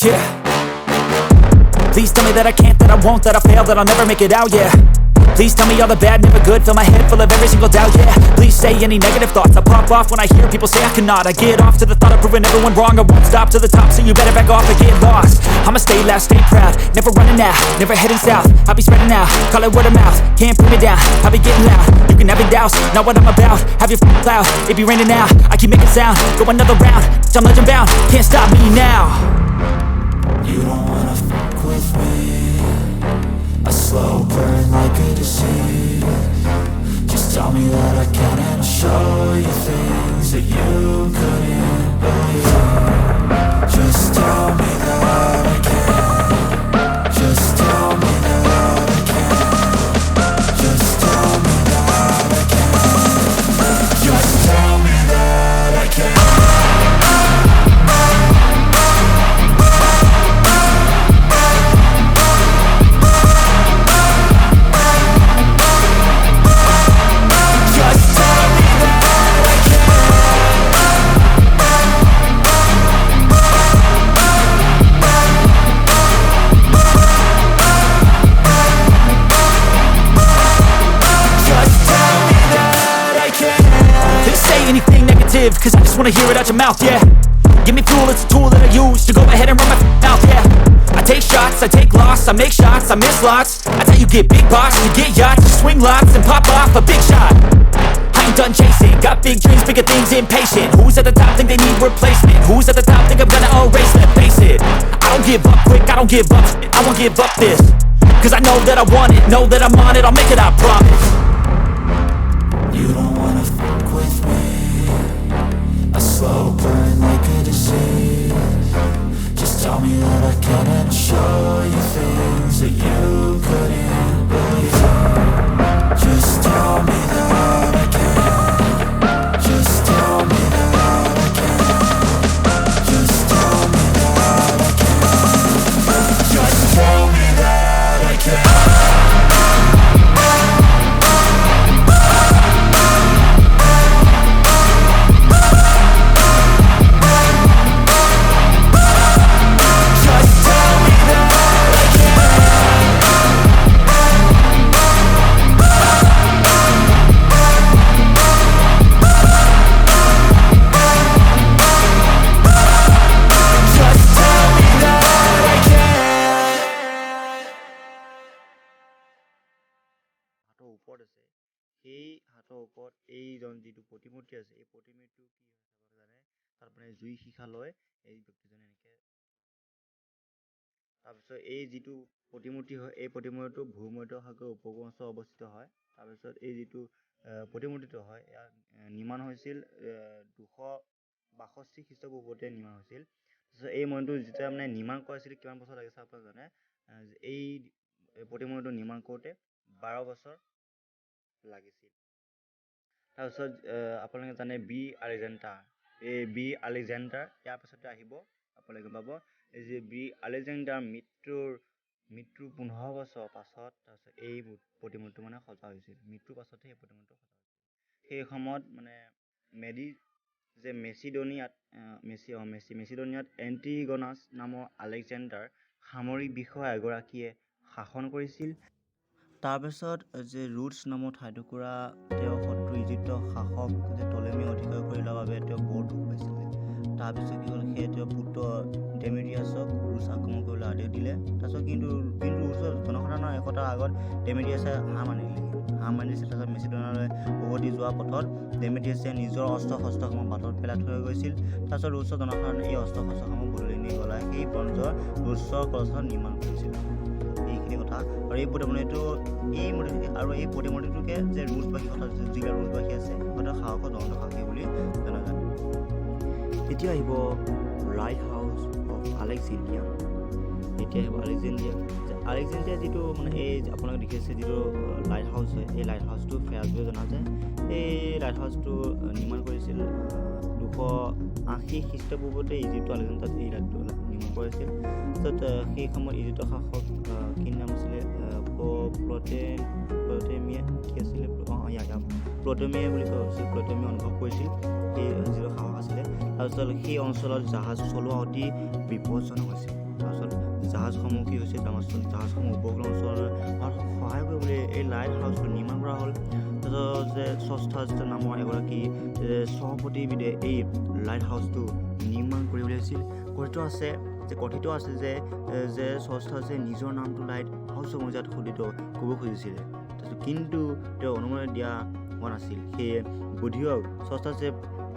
Yeah. Please tell me that I can't, that I won't, that I fail, that I'll never make it out, yeah. Please tell me all the bad, never good, fill my head full of every single doubt, yeah. Please say any negative thoughts, I pop off when I hear people say I cannot. I get off to the thought of proving everyone wrong, I won't stop to the top, so you better back off and get lost. I'ma stay loud, stay proud, never running out, never heading south. I'll be spreading out, call it word of mouth, can't put me down, I'll be getting loud. You can have your doubts, not what I'm about, have your cloud, it be raining now. I keep making sound, go another round, I'm legend bound, can't stop me now. You don't wanna fuck with me, a slow burn like a disease. Just tell me that I can and I'll show you things that you couldn't believe. Just tell me that I can. Just tell me that I can. Just tell me that I can. Just tell me that I can. Cause I just wanna hear it out your mouth, yeah. Give me fuel, it's a tool that I use to go ahead and run my mouth, yeah. I take shots, I take loss, I make shots, I miss lots. That's how you get big box, you get yachts, you swing lots and pop off a big shot. I ain't done chasing, got big dreams, bigger things, impatient. Who's at the top think they need replacement? Who's at the top think I'm gonna erase them? Face it, I don't give up quick, I don't give up shit, I won't give up this. Cause I know that I want it, know that I'm on it, I'll make it, I promise. You don't wanna fuck with me, a slow burn like a disease. Just tell me that I can and I'll show you things that you couldn't believe. Just tell me that I can. Just tell me that I can. Just tell me that I can. Just tell me that I can. ওপৰত আছে সেই হাতৰ ওপৰত এইজন যিটো প্ৰতিমূৰ্তি আছে এই প্ৰতিমূৰ্তিটো কি হয় জানে তাত মানে জুই শিখা লয় এই ব্যক্তিজনে এনেকৈ তাৰপিছত এই যিটো প্ৰতিমূৰ্তি হয় এই প্ৰতিমূৰ্তিটো ভূমধ্য সাগৰৰ উপকূল অঞ্চলত অৱস্থিত হয় তাৰপিছত এই যিটো প্ৰতিমূৰ্তিটো হয় ইয়াৰ নিৰ্মাণ হৈছিল 262 খ্ৰীষ্টপূৰ্বাব্দতে নিৰ্মাণ হৈছিল তাৰপিছত এই মন্দিৰটো যেতিয়া মানে নিৰ্মাণ কৰাইছিল কিমান বছৰ লাগিছে আপোনালোকে জানে এই প্ৰতিমূৰ্তিটো নিৰ্মাণ কৰোঁতে 12 বছৰ লাগিছিল তাৰপিছত আপোনালোকে জানে আলেকজেণ্ডাৰ এই আলেকজেণ্ডাৰ ইয়াৰ পাছতে আহিব আপোনালোকে পাব এই যে আলেকজেণ্ডাৰ মৃত্যুৰ 15 বছৰ পাছত তাৰপিছত এই প্ৰতিমূৰ্তিটো মানে সজা হৈছিল মৃত্যুৰ পাছতহে এই প্ৰতিমূৰ্তিটো সজা হৈছিল সেই সময়ত মানে মেচিডোনিয়াত এণ্টিগনাছ নামৰ আলেকজেণ্ডাৰ সামৰিক বিষয়া এগৰাকীয়ে শাসন কৰিছিল তাৰপিছত যে ৰুটছ নামৰ ঠাইটুকুৰা তেওঁ শত্ৰু ইজিপ্তৰ শাসক যে টলেমী অধিকাৰ কৰি লোৱাৰ বাবে তেওঁ বৰ দুখ পাইছিলে তাৰপিছত কি হ'ল সেই তেওঁৰ পুত্ৰ ডেমেট্ৰিয়াছক ৰুছ আক্ৰমণ কৰিবলৈ আদেশ দিলে তাৰপিছত কিন্তু ৰুছৰ জনসাধাৰণৰ একতাৰ আগত ডেমেট্ৰিয়াছে হাৰ মানিছিল তাৰপিছত মেচিডোনিয়ালৈ উভতি যোৱা পথত ডেমেট্ৰিয়াছে নিজৰ অস্ত্ৰ শস্ত্ৰসমূহ বাটত পেলাই থৈ গৈছিল তাৰপিছত ৰুছৰ জনসাধাৰণে এই অস্ত্ৰ শস্ত্ৰসমূহ বদলি নি গলাই সেই ব্ৰঞ্জৰ ৰুছৰ কলচত নিৰ্মাণ কৰিছিল এইখিনি কথা আৰু এই প্ৰতিমূৰ্তিটোকে যে ৰুছবাসী কথা যিবিলাক ৰুছবাসী আছে সিহঁতৰ সাহসৰ দণ্ড সাক্ষী বুলি জনা যায় এতিয়া আহিব light house of Alexandria Alexandria যিটো মানে এই আপোনালোকে দেখি আছে যিটো লাইট হাউচ হয় এই লাইট হাউচটো ফেয়াজ বুলি জনা যায় এই লাইট হাউচটো নিৰ্মাণ কৰিছিল 280 খ্ৰীষ্টপূৰ্বাব্দতে ইজিপ্তৰ আলেকজেণ্ডাৰত এই লাইটটো নিৰ্মাণ কৰিছিল তাৰপিছত সেই সময়ত ইজিপ্তৰ শাসক কি নাম আছিলে প্লটেমিয়ে বুলি কোৱা হৈছিল প্লটেমিয়ে অনুভৱ কৰিছিল সেই যিটো সাহস আছিলে তাৰপিছত সেই অঞ্চলত জাহাজ চলোৱা অতি বিপদজনক হৈছিল জাহাজসমূহ কি হৈছিল জাহাজসমূহ উপকূল অঞ্চলৰ সহায় কৰিবলৈ এই লাইট হাউচটো নিৰ্মাণ কৰা হ'ল। তাৰপিছত যে স্ৰষ্টা নামৰ এগৰাকী সহপতিবিদে এই লাইট হাউচটো নিৰ্মাণ কৰিবলৈ আছিল। কথিত আছে যে স্ৰষ্টা নিজৰ নামটো লাইট হাউচৰ মজিয়াত খোদিত কৰিব খুজিছিলে, কিন্তু তেওঁ অনুমতি দিয়া হোৱা নাছিল। সেয়ে বুদ্ধিয়ক স্ৰষ্টা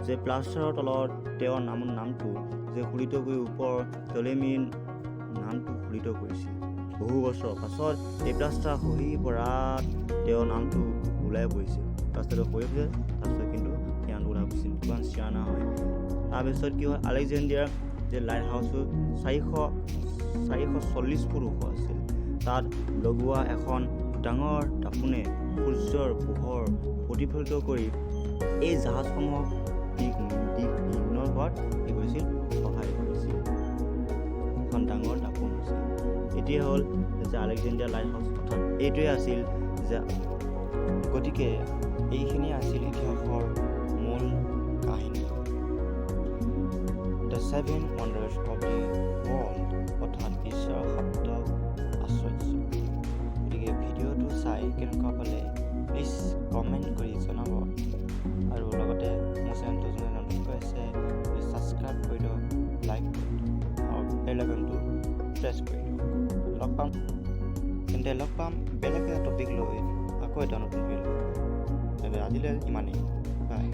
যে প্লাষ্টাৰৰ তলত তেওঁৰ নামটো যে খোদিত কৰি ওপৰ টলেমিৰ নামটো খোদিত কৰিছিল। বহু বছৰ পাছত এই প্লাষ্টাৰ খহি পৰাত তেওঁৰ নামটো ওলাই পৰিছিল। প্লাষ্টাৰটো খহি পৰিছে, তাৰপিছত কিন্তু সেই নামটো ওলাই পৰিছিল, কিমান চিৰানা হয়। তাৰপিছত কি হয়, আলেকজেণ্ডাৰ যে লাইট হাউচটো 440 ফুট ওখ আছিল। তাত লগোৱা এখন ডাঙৰ দাপোনে সূৰ্যৰ পোহৰ প্ৰতিফলিত কৰি এই জাহাজসমূহক দিশ নিৰ্ণয় কৰাত কি কৰিছিল, সহায় কৰিছিল। এখন ডাঙৰ দাপোন আছিল। এতিয়াই হ'ল যে আলেকজেণ্ডাৰ লাইট হাউচ, অৰ্থাৎ এইটোৱে আছিল যে, গতিকে এইখিনি আছিল ইতিহাসৰ মূল কাহিনী। The 7 Wonders of the World, অৰ্থাৎ বিশ্বৰ 7 আশ্চৰ্য। গতিকে ভিডিঅ'টো চাই কেনেকুৱা পালে প্লিজ কমেণ্ট কৰি জনাব, আৰু লগতে মোৰ চেনেলটো যোনে নতুনকৈ আছে প্লিজ ছাবস্ক্ৰাইব কৰি দিয়ক, লাইক কৰি দিয়ক, আৰু বেল আইকনটো প্ৰেছ কৰি দিয়ক। লগ পাম বেলেগ এটা টপিক লৈ আকৌ এটা নতুন ভিডিঅ'। আজিলৈ ইমানেই, বাই।